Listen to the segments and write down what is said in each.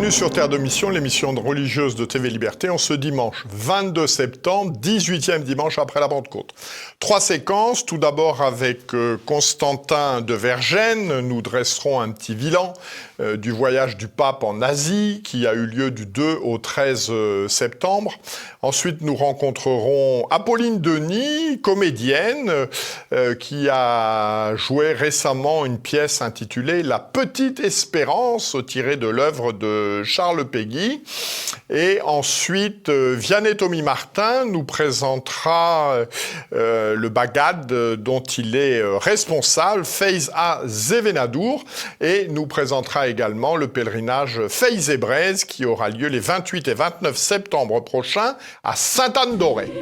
Bienvenue sur Terre de Mission, l'émission religieuse de TV Liberté, en ce dimanche 22 septembre, 18e dimanche après la Pentecôte. 3 séquences, tout d'abord avec Constantin de Vergennes, nous dresserons un petit bilan du voyage du pape en Asie qui a eu lieu du 2 au 13 septembre. Ensuite, nous rencontrerons Apolline Denis, comédienne, qui a joué récemment une pièce intitulée « La Petite Espérance » tirée de l'œuvre de Charles Péguy. Et ensuite, Vianney Tommy Martin nous présentera le Bagad dont il est responsable, Faiz à Zevenadour, et nous présentera également le pèlerinage Faiz et Braise qui aura lieu les 28 et 29 septembre prochains à Sainte-Anne-d'Auray.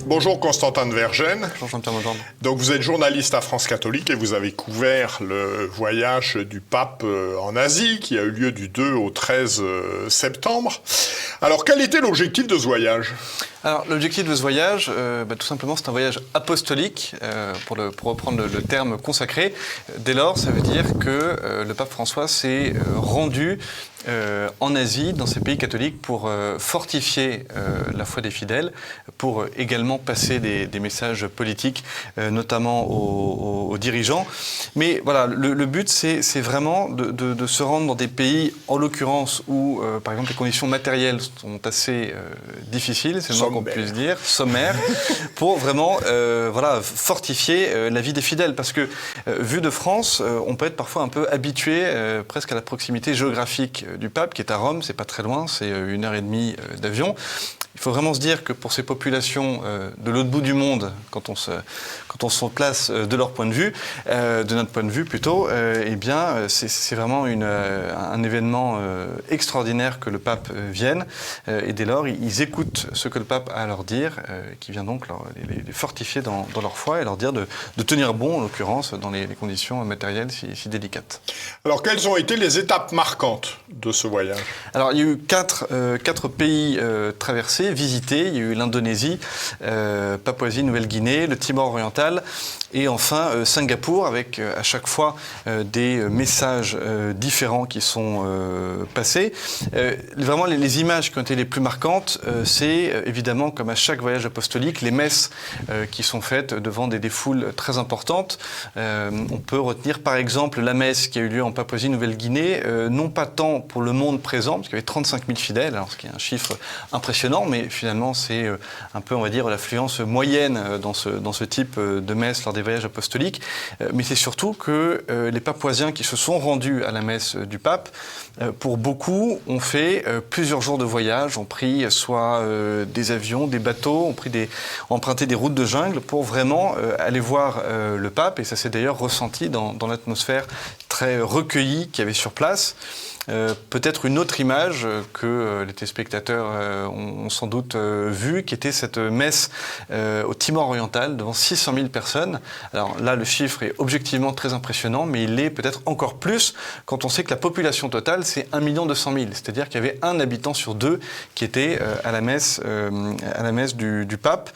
Bonjour Constantin de Vergennes. Bonjour Jean-Pierre Maudande. Donc vous êtes journaliste à France Catholique et vous avez couvert le voyage du pape en Asie qui a eu lieu du 2 au 13 septembre. Alors quel était l'objectif de ce voyage ? Alors l'objectif de ce voyage, tout simplement c'est un voyage apostolique, pour reprendre le terme consacré. Dès lors, ça veut dire que le pape François s'est rendu en Asie, dans ces pays catholiques, pour fortifier la foi des fidèles, pour également passer des messages politiques, notamment aux dirigeants. Mais voilà, le but, c'est vraiment de se rendre dans des pays, en l'occurrence, où, par exemple, les conditions matérielles sont assez difficiles, c'est le moins qu'on puisse dire, sommaires, pour vraiment fortifier la vie des fidèles. Parce que, vu de France, on peut être parfois un peu habitué presque à la proximité géographique du pape, qui est à Rome, c'est pas très loin, c'est 1h30 d'avion. Il faut vraiment se dire que pour ces populations de l'autre bout du monde, quand on se place de leur point de vue, de notre point de vue plutôt, c'est vraiment un événement extraordinaire que le pape vienne. Et dès lors, ils écoutent ce que le pape a à leur dire, qui vient donc les fortifier dans leur foi et leur dire de tenir bon, en l'occurrence, dans les conditions matérielles si délicates. Alors, quelles ont été les étapes marquantes de ce voyage ? Alors, il y a eu quatre pays traversés, visités. Il y a eu l'Indonésie, Papouasie, Nouvelle-Guinée, le Timor oriental et enfin Singapour, avec à chaque fois des messages différents qui sont passés. Vraiment, les images qui ont été les plus marquantes, c'est évidemment, comme à chaque voyage apostolique, les messes qui sont faites devant des foules très importantes. On peut retenir par exemple la messe qui a eu lieu en Papouasie-Nouvelle-Guinée, non pas tant pour le monde présent, parce qu'il y avait 35 000 fidèles, alors ce qui est un chiffre impressionnant, mais finalement c'est un peu, on va dire, l'affluence moyenne dans ce type de messe lors des voyages apostoliques. Mais c'est surtout que les Papouasiens qui se sont rendus à la messe du pape, pour beaucoup, ont fait plusieurs jours de voyage, ont pris soit des avions, des bateaux, ont emprunté des routes de jungle pour vraiment aller voir le pape, et ça s'est d'ailleurs ressenti dans l'atmosphère très recueillie qu'il y avait sur place. Peut-être une autre image que les téléspectateurs ont sans doute vue, qui était cette messe au Timor oriental devant 600 000 personnes. Alors là, le chiffre est objectivement très impressionnant, mais il l'est peut-être encore plus quand on sait que la population totale, c'est 1 200 000. C'est-à-dire qu'il y avait un habitant sur deux qui était à la messe du pape.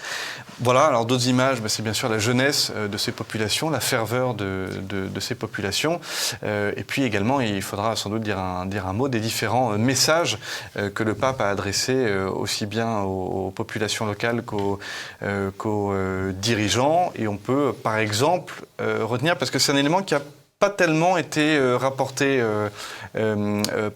Voilà, alors d'autres images, c'est bien sûr la jeunesse de ces populations, la ferveur de ces populations. Et puis également, il faudra sans doute dire un mot des différents messages que le pape a adressés aussi bien aux populations locales qu'aux dirigeants. Et on peut, par exemple, retenir, parce que c'est un élément qui a pas tellement été rapporté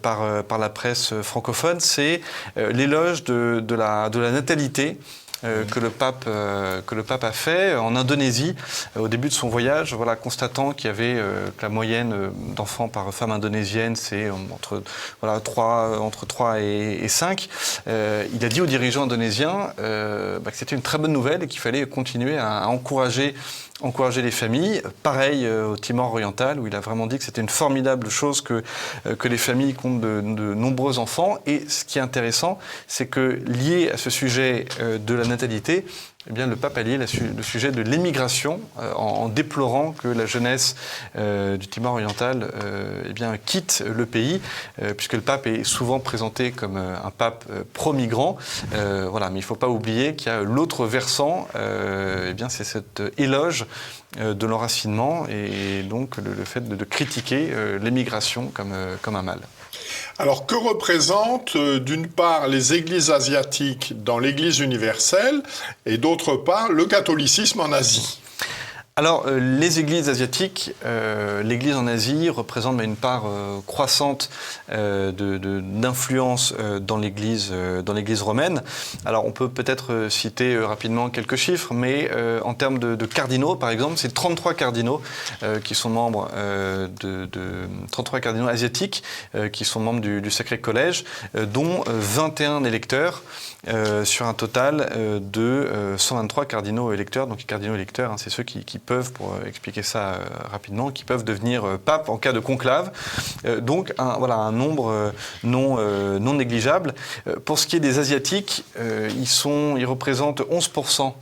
par la presse francophone, c'est l'éloge de la natalité que le pape a fait en Indonésie au début de son voyage, voilà, constatant qu'il y avait que la moyenne d'enfants par femme indonésienne, c'est entre 3 et 5. Il a dit aux dirigeants indonésiens que c'était une très bonne nouvelle et qu'il fallait continuer à encourager les familles. Pareil au Timor oriental, où il a vraiment dit que c'était une formidable chose que les familles comptent de nombreux enfants. Et ce qui est intéressant, c'est que lié à ce sujet de la natalité, eh bien, le pape a lié le sujet de l'émigration en déplorant que la jeunesse du Timor oriental eh bien, quitte le pays, puisque le pape est souvent présenté comme un pape pro-migrant. Voilà, mais il ne faut pas oublier qu'il y a l'autre versant, eh bien, c'est cet éloge de l'enracinement et donc le fait de critiquer l'émigration comme un mal. Alors, que représentent, d'une part, les églises asiatiques dans l'Église universelle et d'autre part, le catholicisme en Asie ? Alors, les églises asiatiques, l'église en Asie représente une part croissante d'influence dans l'église romaine. Alors, on peut peut-être citer rapidement quelques chiffres, mais en termes de cardinaux, par exemple, c'est 33 cardinaux qui sont membres 33 cardinaux asiatiques qui sont membres du Sacré Collège, dont 21 électeurs sur un total de 123 cardinaux électeurs. Donc, les cardinaux électeurs, hein, c'est ceux qui peuvent, pour expliquer ça rapidement, qui peuvent devenir papes en cas de conclave. Donc, un nombre non négligeable. Pour ce qui est des Asiatiques, ils représentent 11%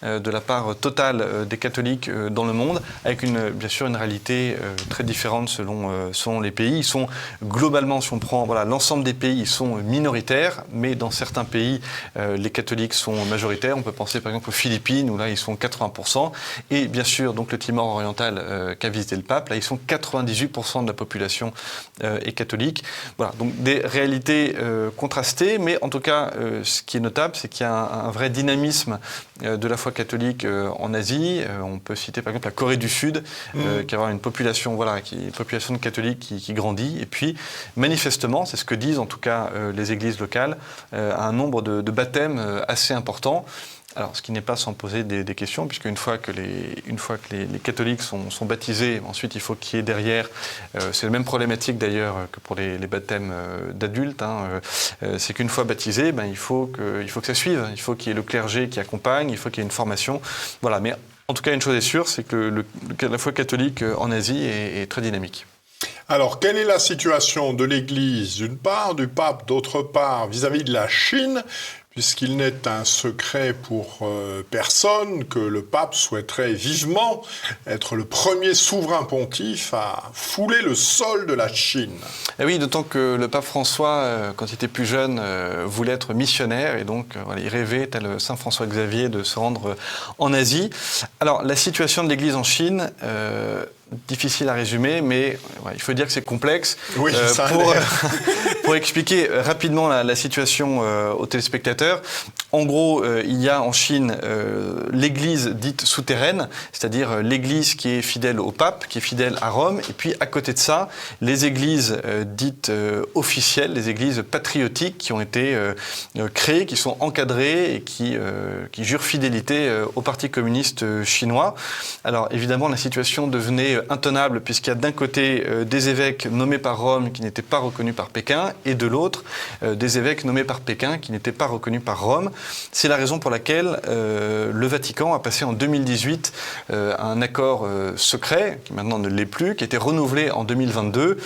de la part totale des catholiques dans le monde, avec bien sûr une réalité très différente selon les pays. Ils sont globalement, si on prend l'ensemble des pays, ils sont minoritaires, mais dans certains pays, les catholiques sont majoritaires. On peut penser par exemple aux Philippines, où là ils sont 80%. Et bien sûr, donc le Timor oriental qu'a visité le pape, là ils sont 98% de la population est catholique. Voilà, donc des réalités contrastées, mais en tout cas, ce qui est notable, c'est qu'il y a un vrai dynamisme de la foi catholique en Asie. On peut citer par exemple la Corée du Sud, qui a une population, de catholiques qui grandit. Et puis, manifestement, c'est ce que disent en tout cas les églises locales, un nombre de baptêmes assez important. Alors, ce qui n'est pas sans poser des questions, puisque une fois que les catholiques sont baptisés, ensuite il faut qu'il y ait derrière, c'est la même problématique d'ailleurs que pour les baptêmes d'adultes, c'est qu'une fois baptisé, il faut que ça suive, il faut qu'il y ait le clergé qui accompagne, il faut qu'il y ait une formation, voilà. Mais en tout cas, une chose est sûre, c'est que la foi catholique en Asie est très dynamique. Alors, quelle est la situation de l'Église, d'une part, du pape, d'autre part, vis-à-vis de la Chine, puisqu'il n'est un secret pour personne que le pape souhaiterait vivement être le premier souverain pontife à fouler le sol de la Chine. Et oui, d'autant que le pape François, quand il était plus jeune, voulait être missionnaire, et donc il rêvait, tel Saint François Xavier, de se rendre en Asie. Alors, la situation de l'Église en Chine... difficile à résumer, mais il faut dire que c'est complexe. Oui, pour expliquer rapidement la situation aux téléspectateurs, en gros, il y a en Chine l'église dite souterraine, c'est-à-dire l'église qui est fidèle au pape, qui est fidèle à Rome, et puis à côté de ça, les églises dites officielles, les églises patriotiques qui ont été créées, qui sont encadrées et qui jurent fidélité au Parti communiste chinois. Alors évidemment, la situation devenait intenable, puisqu'il y a d'un côté des évêques nommés par Rome qui n'étaient pas reconnus par Pékin, et de l'autre des évêques nommés par Pékin qui n'étaient pas reconnus par Rome. C'est la raison pour laquelle le Vatican a passé en 2018 un accord secret, qui maintenant ne l'est plus, qui a été renouvelé en 2022,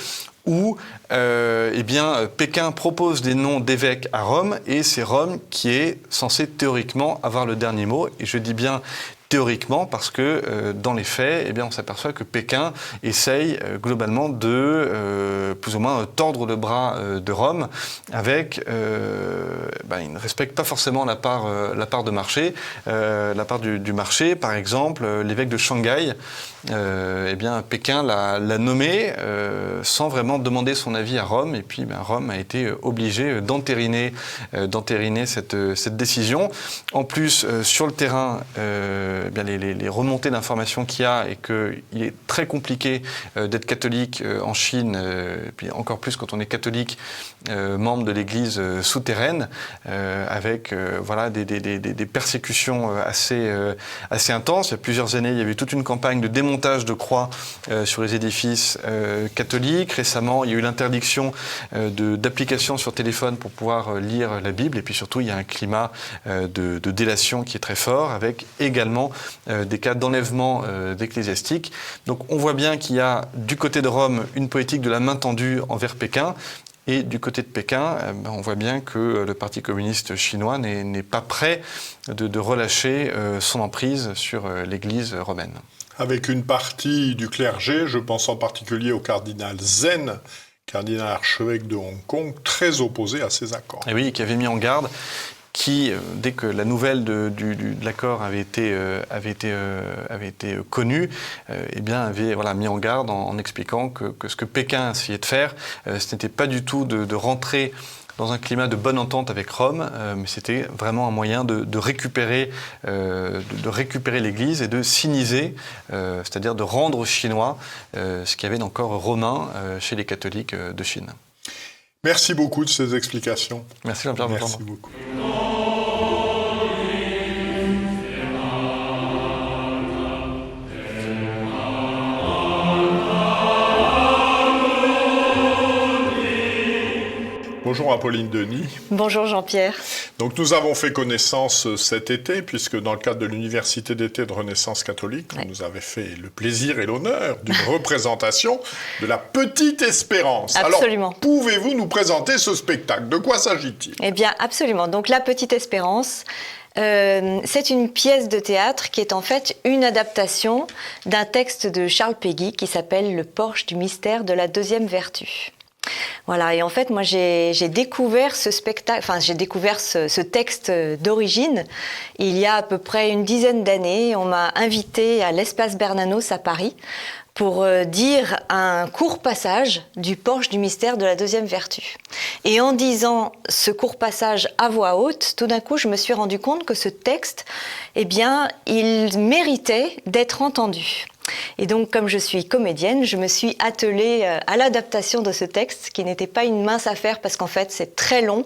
où Pékin propose des noms d'évêques à Rome, et c'est Rome qui est censé théoriquement avoir le dernier mot. Et je dis bien théoriquement, parce que dans les faits, on s'aperçoit que Pékin essaye globalement de plus ou moins tordre le bras de Rome, avec il ne respecte pas forcément la part de marché, la part du marché. Par exemple, l'évêque de Shanghai, Pékin l'a nommé sans vraiment demander son avis à Rome, et puis Rome a été obligé d'entériner cette décision. En plus, sur le terrain, les remontées d'informations qu'il y a, et qu'il est très compliqué d'être catholique en Chine, et puis encore plus quand on est catholique membre de l'église souterraine, avec des persécutions assez intenses. Il y a plusieurs années, il y avait toute une campagne de démontage de croix sur les édifices catholiques. Récemment, il y a eu l'interdiction d'applications sur téléphone pour pouvoir lire la Bible, et puis surtout, il y a un climat de délation qui est très fort, avec également des cas d'enlèvement d'ecclésiastiques. Donc on voit bien qu'il y a du côté de Rome une politique de la main tendue envers Pékin, Et du côté de Pékin, on voit bien que le Parti communiste chinois n'est pas prêt de relâcher son emprise sur l'Église romaine. Avec une partie du clergé, je pense en particulier au cardinal Zen, cardinal archevêque de Hong Kong, très opposé à ces accords. Et oui, qui avait mis en garde, qui, dès que la nouvelle de l'accord avait été connue, eh bien avait mis en garde en expliquant que ce que Pékin essayait de faire, ce n'était pas du tout de rentrer dans un climat de bonne entente avec Rome, mais c'était vraiment un moyen de récupérer l'Église et de siniser, c'est-à-dire de rendre aux Chinois ce qu'il y avait d'encore romain chez les catholiques de Chine. Merci beaucoup de ces explications. Merci Jean-Pierre. Merci beaucoup. Bonjour Apolline Denis. Bonjour Jean-Pierre. Donc nous avons fait connaissance cet été, puisque dans le cadre de l'Université d'été de Renaissance catholique, vous nous avez fait le plaisir et l'honneur d'une représentation de la Petite Espérance. Absolument. Alors, pouvez-vous nous présenter ce spectacle? De quoi s'agit-il? Eh bien, absolument. Donc la Petite Espérance, c'est une pièce de théâtre qui est en fait une adaptation d'un texte de Charles Péguy qui s'appelle « Le porche du mystère de la deuxième vertu ». Voilà, et en fait, moi, j'ai découvert ce spectacle, enfin, j'ai découvert ce texte d'origine il y a à peu près une dizaine d'années. On m'a invité à l'Espace Bernanos à Paris pour dire un court passage du porche du mystère de la deuxième vertu. Et en disant ce court passage à voix haute, tout d'un coup, je me suis rendu compte que ce texte, eh bien, il méritait d'être entendu. Et donc, comme je suis comédienne, je me suis attelée à l'adaptation de ce texte, qui n'était pas une mince affaire, parce qu'en fait, c'est très long.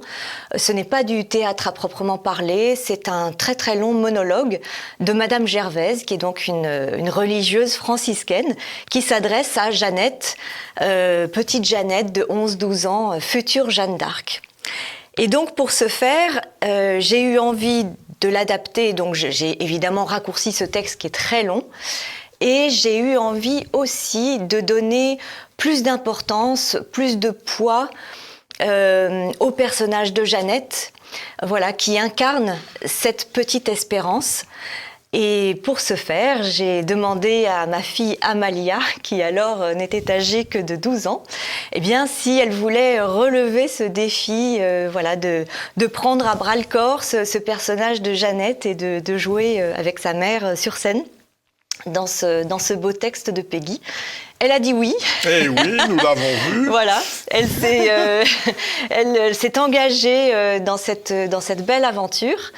Ce n'est pas du théâtre à proprement parler, c'est un très très long monologue de Madame Gervaise, qui est donc une religieuse franciscaine, qui s'adresse à Jeannette, petite Jeannette de 11-12 ans, future Jeanne d'Arc. Et donc, pour ce faire, j'ai eu envie de l'adapter, donc j'ai évidemment raccourci ce texte qui est très long, et j'ai eu envie aussi de donner plus d'importance, plus de poids au personnage de Jeannette, voilà, qui incarne cette petite espérance. Et pour ce faire, j'ai demandé à ma fille Amalia, qui alors n'était âgée que de 12 ans, eh bien, si elle voulait relever ce défi, voilà, de prendre à bras-le-corps ce personnage de Jeannette et de jouer avec sa mère sur scène. Dans ce beau texte de Péguy. Elle a dit oui. Eh oui, nous l'avons vu. Voilà, elle s'est engagée dans cette belle aventure.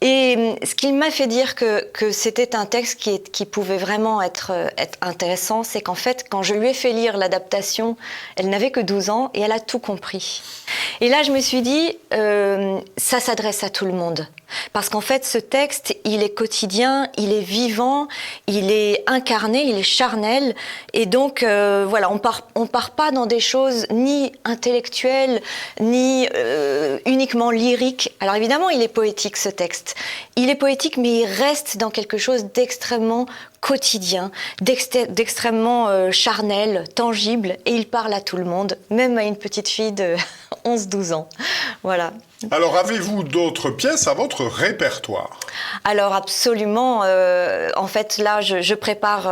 Et ce qui m'a fait dire que c'était un texte qui pouvait vraiment être intéressant, c'est qu'en fait, quand je lui ai fait lire l'adaptation, elle n'avait que 12 ans et elle a tout compris. Et là, je me suis dit, ça s'adresse à tout le monde. Parce qu'en fait, ce texte, il est quotidien, il est vivant, il est incarné, il est charnel. Et donc, voilà, on part pas dans des choses ni intellectuelles, ni uniquement lyriques. Alors évidemment, il est poétique, ce texte. Il est poétique, mais il reste dans quelque chose d'extrêmement quotidien, d'extrêmement charnel, tangible, et il parle à tout le monde, même à une petite fille de 11-12 ans. Voilà. Alors, avez-vous d'autres pièces à votre répertoire? Alors, absolument. En fait, là, je prépare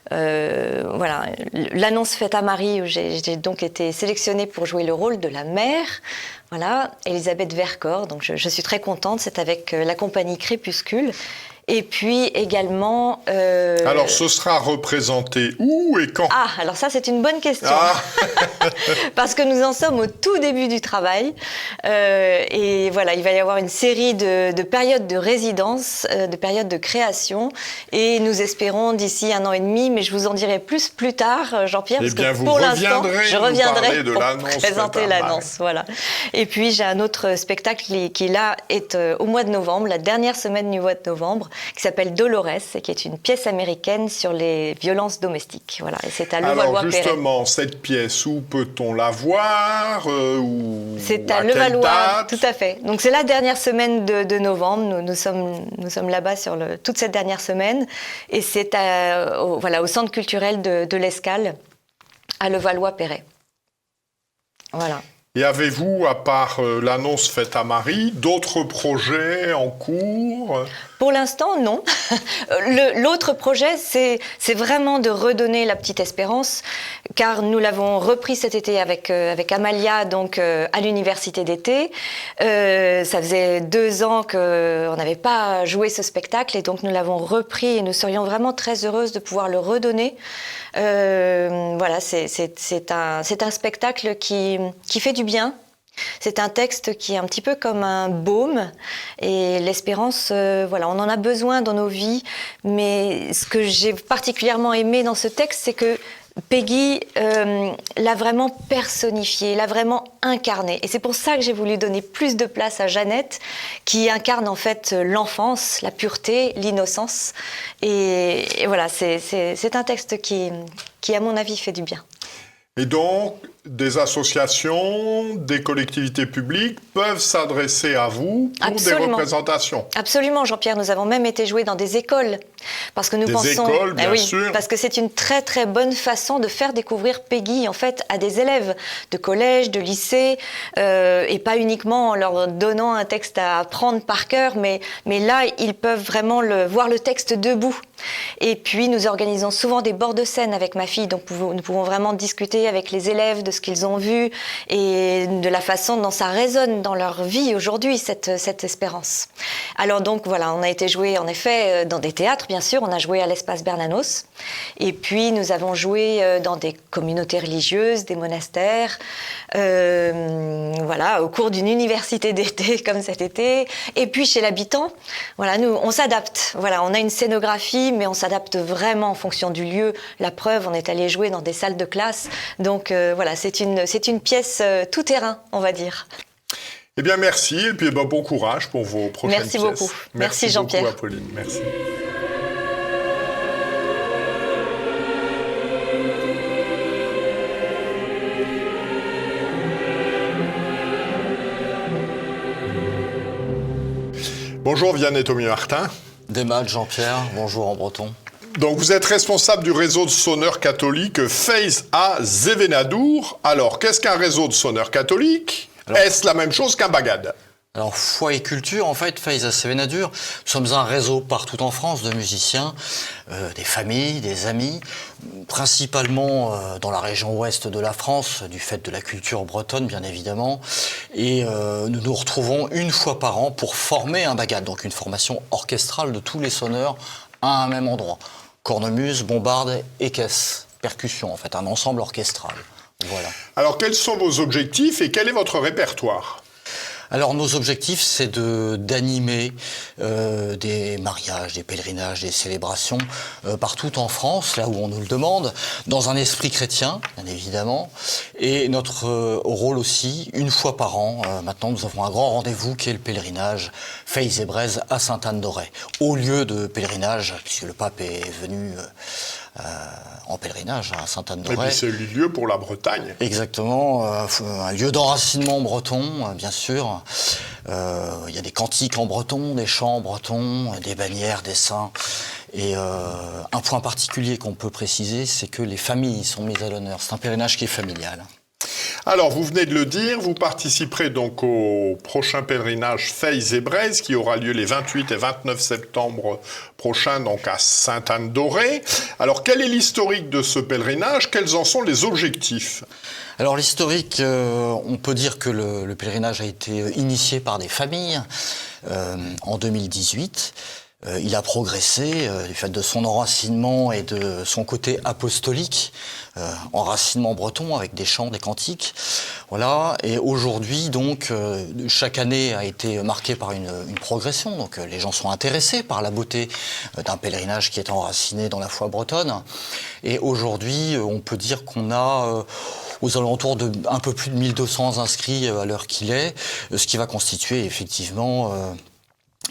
voilà, l'annonce faite à Marie, où j'ai donc été sélectionnée pour jouer le rôle de la mère. Voilà, Elisabeth Vercors. Donc, je suis très contente. C'est avec la compagnie Crépuscule. Et puis également... Alors, ce sera représenté où et quand? Ah, alors ça, c'est une bonne question. Ah. Parce que nous en sommes au tout début du travail. Et voilà, il va y avoir une série de périodes de résidence, de périodes de création. Et nous espérons d'ici 1 an et demi, mais je vous en dirai plus tard, Jean-Pierre, parce que pour l'instant, je reviendrai pour présenter l'annonce. Voilà. Et puis, j'ai un autre spectacle qui là, est au mois de novembre, la dernière semaine du mois de novembre, qui s'appelle Dolores, et qui est une pièce américaine sur les violences domestiques. Voilà, et c'est à Levallois-Perret. Alors justement, cette pièce, où peut-on la voir C'est à Levallois, tout à fait. Donc c'est la dernière semaine de novembre. Nous sommes là-bas sur toute cette dernière semaine, et c'est au centre culturel de l'Escale, à Levallois-Perret. Voilà. Et avez-vous, à part l'annonce faite à Marie, d'autres projets en cours? Pour l'instant, non. L'autre projet, c'est vraiment de redonner la petite espérance, car nous l'avons repris cet été avec Amalia, donc à l'université d'été. Ça faisait 2 ans qu'on n'avait pas joué ce spectacle, et donc nous l'avons repris, et nous serions vraiment très heureuses de pouvoir le redonner. Voilà, c'est un spectacle qui fait du bien. C'est un texte qui est un petit peu comme un baume, et l'espérance, voilà, on en a besoin dans nos vies. Mais ce que j'ai particulièrement aimé dans ce texte, c'est que Peggy l'a vraiment personnifié, l'a vraiment incarné. Et c'est pour ça que j'ai voulu donner plus de place à Jeannette, qui incarne en fait l'enfance, la pureté, l'innocence. Et voilà, c'est un texte qui, à mon avis, fait du bien. Et donc, des associations, des collectivités publiques peuvent s'adresser à vous pour Absolument. des représentations. Absolument, Jean-Pierre. Nous avons même été joués dans des écoles. Parce que nous pensons... Des écoles, bien sûr. Parce que c'est une très très bonne façon de faire découvrir Peggy, en fait, à des élèves de collège, de lycée, et pas uniquement en leur donnant un texte à apprendre par cœur, mais là, ils peuvent vraiment voir le texte debout. Et puis, nous organisons souvent des bords de scène avec ma fille, donc nous pouvons vraiment discuter avec les élèves de ce qu'ils ont vu et de la façon dont ça résonne dans leur vie aujourd'hui, cette espérance. Alors donc, voilà, on a été joué, en effet, dans des théâtres, bien sûr. On a joué à l'Espace Bernanos. Et puis, nous avons joué dans des communautés religieuses, des monastères, voilà, au cours d'une université d'été, comme cet été. Et puis, chez l'habitant, voilà, nous, on s'adapte. Voilà, on a une scénographie, mais on s'adapte vraiment en fonction du lieu. La preuve, on est allé jouer dans des salles de classe. Donc, voilà, c'est une pièce tout terrain, on va dire. Eh bien, merci. Et puis, bon courage pour vos prochaines pièces. Merci beaucoup. Merci Jean-Pierre. Merci beaucoup, Apolline. Merci. Bonjour Vianney Thomy-Martin. Démat Jean-Pierre, bonjour en breton. Donc vous êtes responsable du réseau de sonneurs catholiques Faith à Zévenadour. Alors, qu'est-ce qu'un réseau de sonneurs catholiques? Est-ce la même chose qu'un bagad? Alors, foi et culture, en fait, Faith à Zévenadour, nous sommes un réseau partout en France de musiciens, des familles, des amis, principalement dans la région ouest de la France, du fait de la culture bretonne, bien évidemment. Et nous nous retrouvons une fois par an pour former un bagad, donc une formation orchestrale de tous les sonneurs à un même endroit. Cornemuse, bombarde et caisse, percussion, en fait, un ensemble orchestral. Voilà. Alors, quels sont vos objectifs et quel est votre répertoire? Alors nos objectifs, c'est d'animer des mariages, des pèlerinages, des célébrations partout en France, là où on nous le demande, dans un esprit chrétien, bien évidemment. Et notre rôle aussi, une fois par an, maintenant nous avons un grand rendez-vous qui est le pèlerinage Faith et Braise à Sainte-Anne-d'Auray. Au lieu de pèlerinage, puisque le pape est venu en pèlerinage à Sainte-Anne-d'Auray. Et puis c'est le lieu pour la Bretagne. Exactement, un lieu d'enracinement breton, bien sûr. Il y a des cantiques en breton, des chants en breton, des bannières, des saints. Et un point particulier qu'on peut préciser, c'est que les familles sont mises à l'honneur. C'est un pèlerinage qui est familial. Alors, vous venez de le dire, vous participerez donc au prochain pèlerinage Faith et Braise qui aura lieu les 28 et 29 septembre prochains, donc à Sainte-Anne-d'Auray. Alors, quel est l'historique de ce pèlerinage? Quels en sont les objectifs? Alors l'historique, on peut dire que le pèlerinage a été initié par des familles en 2018. Il a progressé du fait de son enracinement et de son côté apostolique, enracinement breton avec des chants, des cantiques. Voilà. Et aujourd'hui, donc, chaque année a été marquée par une progression. Donc, les gens sont intéressés par la beauté d'un pèlerinage qui est enraciné dans la foi bretonne. Et aujourd'hui, on peut dire qu'on a aux alentours de un peu plus de 1200 inscrits à l'heure qu'il est, ce qui va constituer effectivement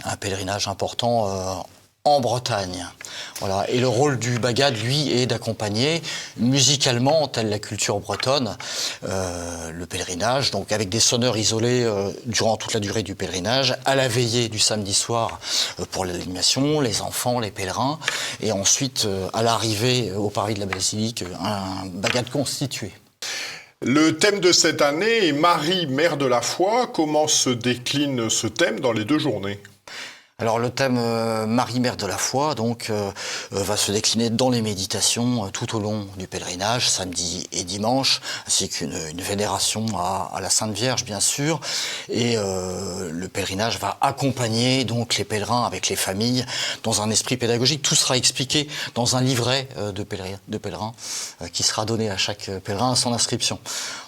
un pèlerinage important en Bretagne. Voilà. Et le rôle du bagad, lui, est d'accompagner musicalement, telle la culture bretonne, le pèlerinage, donc avec des sonneurs isolés durant toute la durée du pèlerinage, à la veillée du samedi soir pour l'animation, les enfants, les pèlerins, et ensuite à l'arrivée au parvis de la basilique, un bagad constitué. Le thème de cette année est Marie, mère de la foi. Comment se décline ce thème dans les 2 journées ? Alors le thème Marie, mère de la foi, donc, va se décliner dans les méditations tout au long du pèlerinage, samedi et dimanche, ainsi qu'une vénération à la Sainte Vierge, bien sûr. Et le pèlerinage va accompagner donc les pèlerins avec les familles dans un esprit pédagogique. Tout sera expliqué dans un livret de pèlerins qui sera donné à chaque pèlerin à son inscription.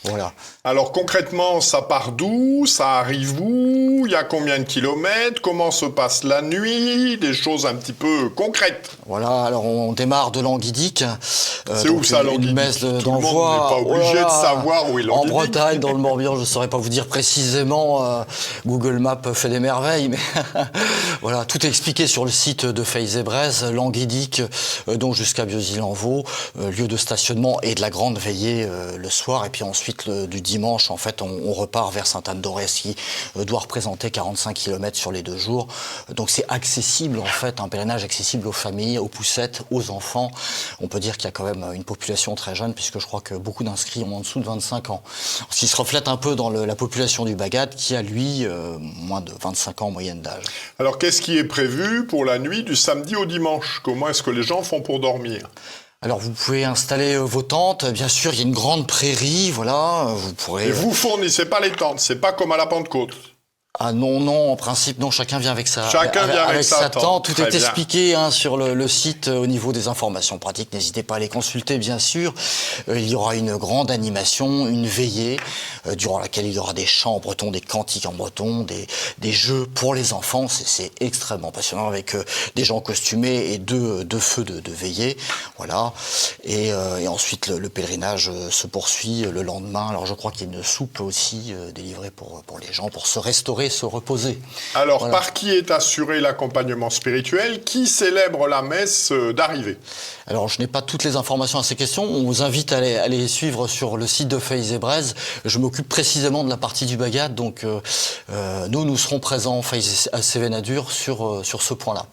Voilà. Alors concrètement, ça part d'où? Ça arrive où? Il y a combien de kilomètres? Comment se passe la nuit? Des choses un petit peu concrètes. Voilà, alors on démarre de Languidic. C'est où ça, Languidic? Une messe d'envoi. Tout le monde n'est pas obligé de savoir où est Languidic. En Bretagne, dans le Morbihan, je ne saurais pas vous dire précisément. Google Maps fait des merveilles, mais voilà, tout est expliqué sur le site de Fay-Zébrez, Languidic, donc jusqu'à Bieusy-l'Envaux, lieu de stationnement et de la grande veillée le soir. Et puis ensuite, du dimanche, en fait, on repart vers Sainte-Anne-d'Aurès, qui doit représenter 45 km sur les 2 jours. Donc c'est accessible, en fait, un pèlerinage accessible aux familles, aux poussettes, aux enfants. On peut dire qu'il y a quand même une population très jeune, puisque je crois que beaucoup d'inscrits ont en dessous de 25 ans. Ce qui se reflète un peu dans la population du Bagad, qui a, lui, moins de 25 ans en moyenne d'âge. Alors qu'est-ce qui est prévu pour la nuit du samedi au dimanche? Comment est-ce que les gens font pour dormir? Alors vous pouvez installer vos tentes, bien sûr il y a une grande prairie, voilà, vous pourrez... Et vous fournissez pas les tentes, c'est pas comme à la Pentecôte. Ah non, en principe, non, chacun vient avec sa tente. Tout est expliqué sur le site au niveau des informations pratiques. N'hésitez pas à les consulter, bien sûr. Il y aura une grande animation, une veillée, durant laquelle il y aura des chants en breton, des cantiques en breton, des jeux pour les enfants. C'est extrêmement passionnant, avec des gens costumés et deux feux de veillée. Voilà. Et ensuite, le pèlerinage se poursuit le lendemain. Alors, je crois qu'il y a une soupe aussi délivrée pour les gens, pour se restaurer, se reposer. Alors, voilà. Par qui est assuré l'accompagnement spirituel? Qui célèbre la messe d'arrivée? Alors, je n'ai pas toutes les informations à ces questions. On vous invite à les suivre sur le site de Fay-Zébrez. Je m'occupe précisément de la partie du Bagad, donc nous serons présents à Sévénadur sur ce point-là.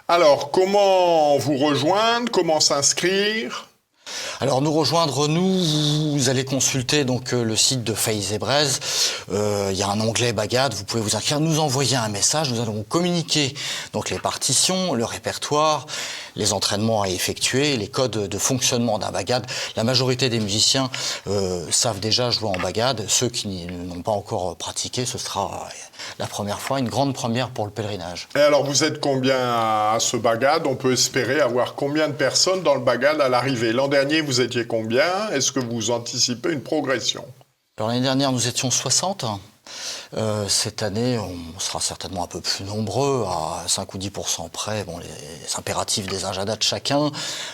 Alors, comment vous rejoindre? Comment s'inscrire? Alors nous rejoindre, vous allez consulter donc le site de Fay-Zébrez. Il y a un onglet Bagad, vous pouvez vous inscrire, nous envoyer un message, nous allons vous communiquer donc les partitions, le répertoire, les entraînements à effectuer, les codes de fonctionnement d'un Bagad. La majorité des musiciens savent déjà jouer en Bagad. Ceux qui n'ont pas encore pratiqué, ce sera la première fois, une grande première pour le pèlerinage. Et alors vous êtes combien à ce Bagad? On peut espérer avoir combien de personnes dans le Bagad à l'arrivée? L'an dernier, vous étiez combien? Est-ce que vous anticipez une progression? Alors l'année dernière, nous étions 60. Cette année, on sera certainement un peu plus nombreux, à 5 ou 10% près. Bon, les impératifs des agendas de chacun.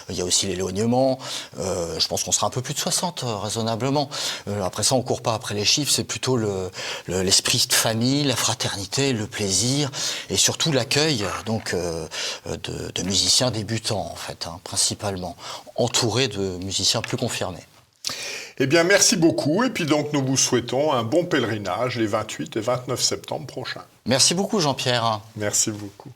Il y a aussi l'éloignement. Je pense qu'on sera un peu plus de 60, raisonnablement. Après ça, on court pas après les chiffres. C'est plutôt l'esprit de famille, la fraternité, le plaisir et surtout l'accueil donc de musiciens débutants, en fait, principalement, entourés de musiciens plus confirmés. Eh bien, merci beaucoup. Et puis donc, nous vous souhaitons un bon pèlerinage les 28 et 29 septembre prochains. Merci beaucoup, Jean-Pierre. Merci beaucoup.